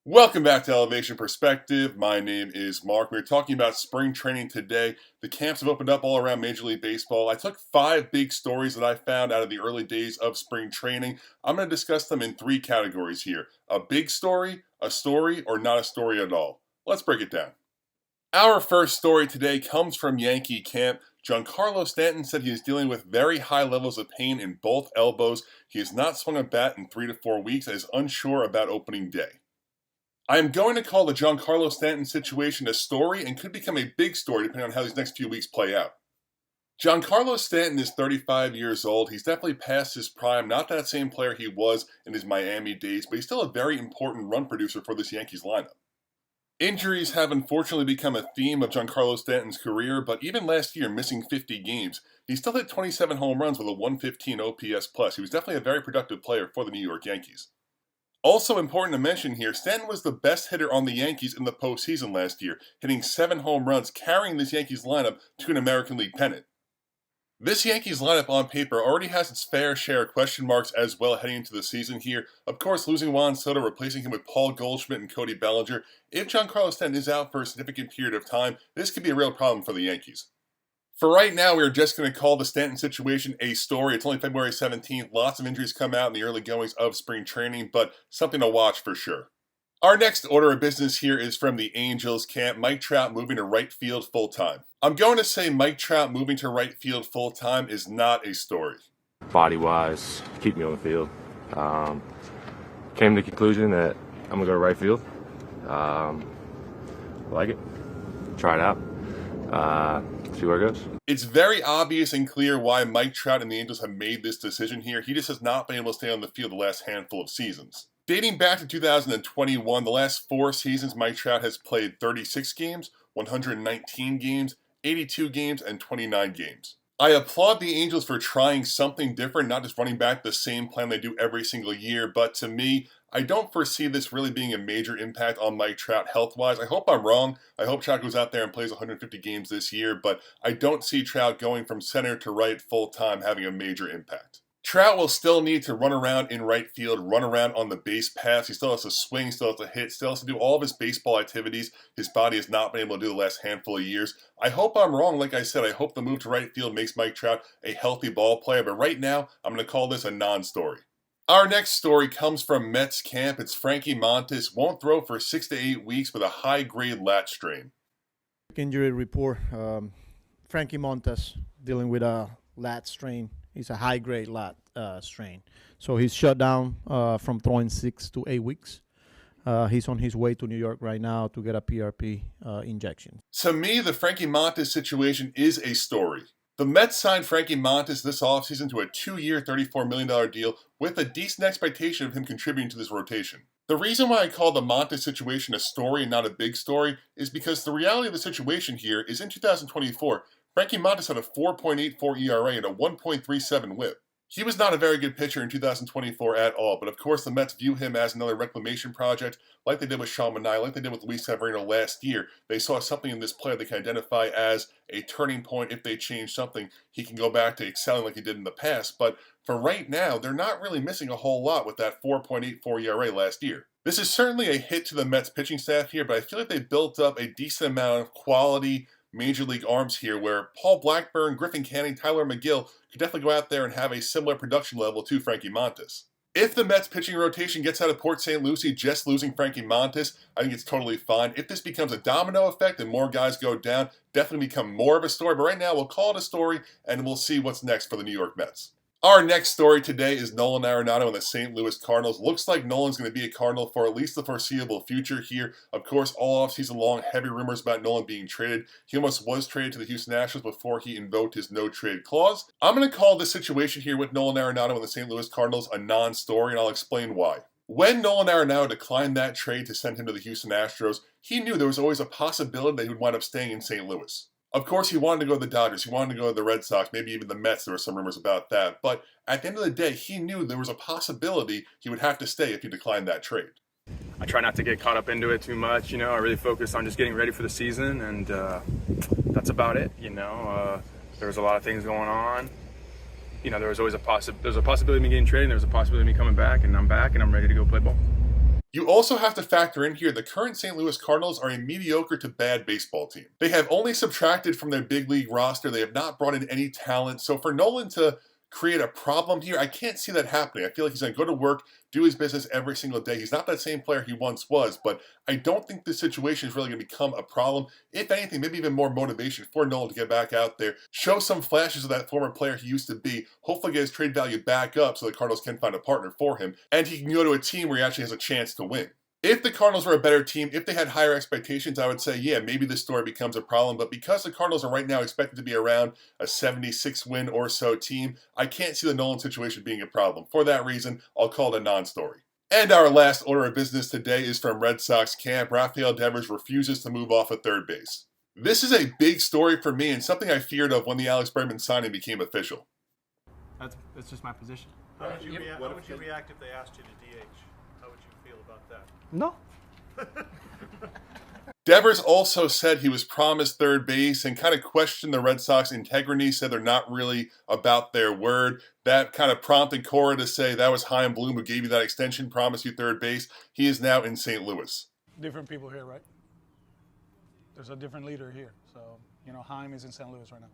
Welcome back to Elevation Perspective. My name is Mark. We're talking about spring training today. The camps have opened up all around Major League Baseball. I took 5 big stories that I found out of the early days of spring training. I'm going to discuss them in 3 categories here: a big story, a story, or not a story at all. Let's break it down. Our first story today comes from Yankee camp. Giancarlo Stanton said he is dealing with very high levels of pain in both elbows. He has not swung a bat in 3 to 4 weeks and is unsure about opening day. I am going to call the Giancarlo Stanton situation a story and could become a big story depending on how these next few weeks play out. Giancarlo Stanton is 35 years old. He's definitely past his prime, not that same player he was in his Miami days, but he's still a very important run producer for this Yankees lineup. Injuries have unfortunately become a theme of Giancarlo Stanton's career, but even last year, missing 50 games, he still hit 27 home runs with a 115 OPS+. He was definitely a very productive player for the New York Yankees. Also important to mention here, Stanton was the best hitter on the Yankees in the postseason last year, hitting 7 home runs, carrying this Yankees lineup to an American League pennant. This Yankees lineup on paper already has its fair share of question marks as well heading into the season here. Of course, losing Juan Soto, replacing him with Paul Goldschmidt and Cody Bellinger. If Giancarlo Stanton is out for a significant period of time, this could be a real problem for the Yankees. For right now, we are just going to call the Stanton situation a story. It's only February 17th. Lots of injuries come out in the early goings of spring training, but something to watch for sure. Our next order of business here is from the Angels camp. Mike Trout moving to right field full-time. I'm going to say Mike Trout moving to right field full-time is not a story. Body-wise, keep me on the field. Came to the conclusion that I'm going to go to right field. Like it. Try it out. See where it goes. It's very obvious and clear why Mike Trout and the Angels have made this decision here. He just has not been able to stay on the field the last handful of seasons. Dating back to 2021, the last 4 seasons, Mike Trout has played 36 games, 119 games, 82 games, and 29 games. I applaud the Angels for trying something different, not just running back the same plan they do every single year, but to me, I don't foresee this really being a major impact on Mike Trout health-wise. I hope I'm wrong. I hope Trout goes out there and plays 150 games this year, but I don't see Trout going from center to right full-time having a major impact. Trout will still need to run around in right field, run around on the base paths. He still has to swing, still has to hit, still has to do all of his baseball activities his body has not been able to do the last handful of years. I hope I'm wrong. Like I said, I hope the move to right field makes Mike Trout a healthy ball player, but right now, I'm going to call this a non-story. Our next story comes from Mets camp. It's Frankie Montas won't throw for 6 to 8 weeks with a high-grade lat strain. Injury report, Frankie Montas dealing with a lat strain. It's a high-grade lat strain. So he's shut down from throwing 6 to 8 weeks. He's on his way to New York right now to get a PRP injection. To me, the Frankie Montas situation is a story. The Mets signed Frankie Montas this offseason to a 2-year, $34 million deal with a decent expectation of him contributing to this rotation. The reason why I call the Montas situation a story and not a big story is because the reality of the situation here is in 2024, Frankie Montas had a 4.84 ERA and a 1.37 WHIP. He was not a very good pitcher in 2024 at all, but of course the Mets view him as another reclamation project, like they did with Sean Manaea, like they did with Luis Severino last year. They saw something in this player they can identify as a turning point. If they change something, he can go back to excelling like he did in the past, but for right now, they're not really missing a whole lot with that 4.84 ERA last year. This is certainly a hit to the Mets pitching staff here, but I feel like they built up a decent amount of quality Major League arms here where Paul Blackburn, Griffin Canning, Tyler McGill could definitely go out there and have a similar production level to Frankie Montas. If the Mets pitching rotation gets out of Port St. Lucie just losing Frankie Montas, I think it's totally fine. If this becomes a domino effect and more guys go down, definitely become more of a story. But right now, we'll call it a story and we'll see what's next for the New York Mets. Our next story today is Nolan Arenado and the St. Louis Cardinals. Looks like Nolan's going to be a Cardinal for at least the foreseeable future here. Of course, all offseason long, heavy rumors about Nolan being traded. He almost was traded to the Houston Astros before he invoked his no-trade clause. I'm going to call this situation here with Nolan Arenado and the St. Louis Cardinals a non-story, and I'll explain why. When Nolan Arenado declined that trade to send him to the Houston Astros, he knew there was always a possibility that he would wind up staying in St. Louis. Of course, he wanted to go to the Dodgers, he wanted to go to the Red Sox, maybe even the Mets. There were some rumors about that. But at the end of the day, he knew there was a possibility he would have to stay if he declined that trade. I try not to get caught up into it too much. I really focus on just getting ready for the season, and that's about it. There was a lot of things going on. There was always there's a possibility of me getting traded, and there was a possibility of me coming back, and I'm back, and I'm ready to go play ball. You also have to factor in here the current St. Louis Cardinals are a mediocre to bad baseball team. They have only subtracted from their big league roster. They have not brought in any talent. So for Nolan to create a problem here, I can't see that happening. I feel like he's going to go to work, do his business every single day. He's not that same player he once was, but I don't think this situation is really going to become a problem. If anything, maybe even more motivation for Nolan to get back out there, show some flashes of that former player he used to be, hopefully get his trade value back up so the Cardinals can find a partner for him, and he can go to a team where he actually has a chance to win. If the Cardinals were a better team, if they had higher expectations, I would say, yeah, maybe this story becomes a problem. But because the Cardinals are right now expected to be around a 76-win or so team, I can't see the Nolan situation being a problem. For that reason, I'll call it a non-story. And our last order of business today is from Red Sox camp. Rafael Devers refuses to move off at third base. This is a big story for me and something I feared of when the Alex Bregman signing became official. That's just my position. How would you react if they asked you to DH? How would you feel about that? No. Devers also said he was promised third base and kind of questioned the Red Sox integrity, said they're not really about their word. That kind of prompted Cora to say that was Chaim Bloom who gave you that extension, promised you third base. He is now in St. Louis. Different people here, right? There's a different leader here. So, Chaim is in St. Louis right now.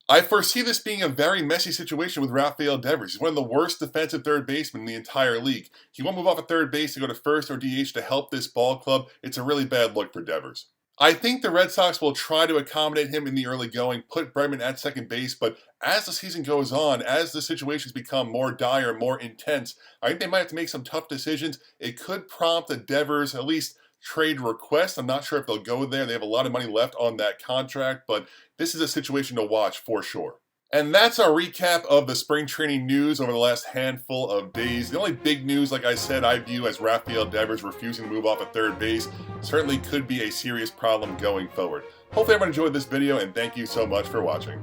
I foresee this being a very messy situation with Rafael Devers. He's one of the worst defensive third basemen in the entire league. He won't move off at third base to go to first or DH to help this ball club. It's a really bad look for Devers. I think the Red Sox will try to accommodate him in the early going, put Bregman at second base, but as the season goes on, as the situations become more dire, more intense, I think they might have to make some tough decisions. It could prompt a Devers, at least, trade request. I'm not sure if they'll go there. They have a lot of money left on that contract, but this is a situation to watch for sure. And that's our recap of the spring training news over the last handful of days. The only big news, like I said, I view as Rafael Devers refusing to move off at third base. Certainly could be a serious problem going forward. Hopefully everyone enjoyed this video, and thank you so much for watching.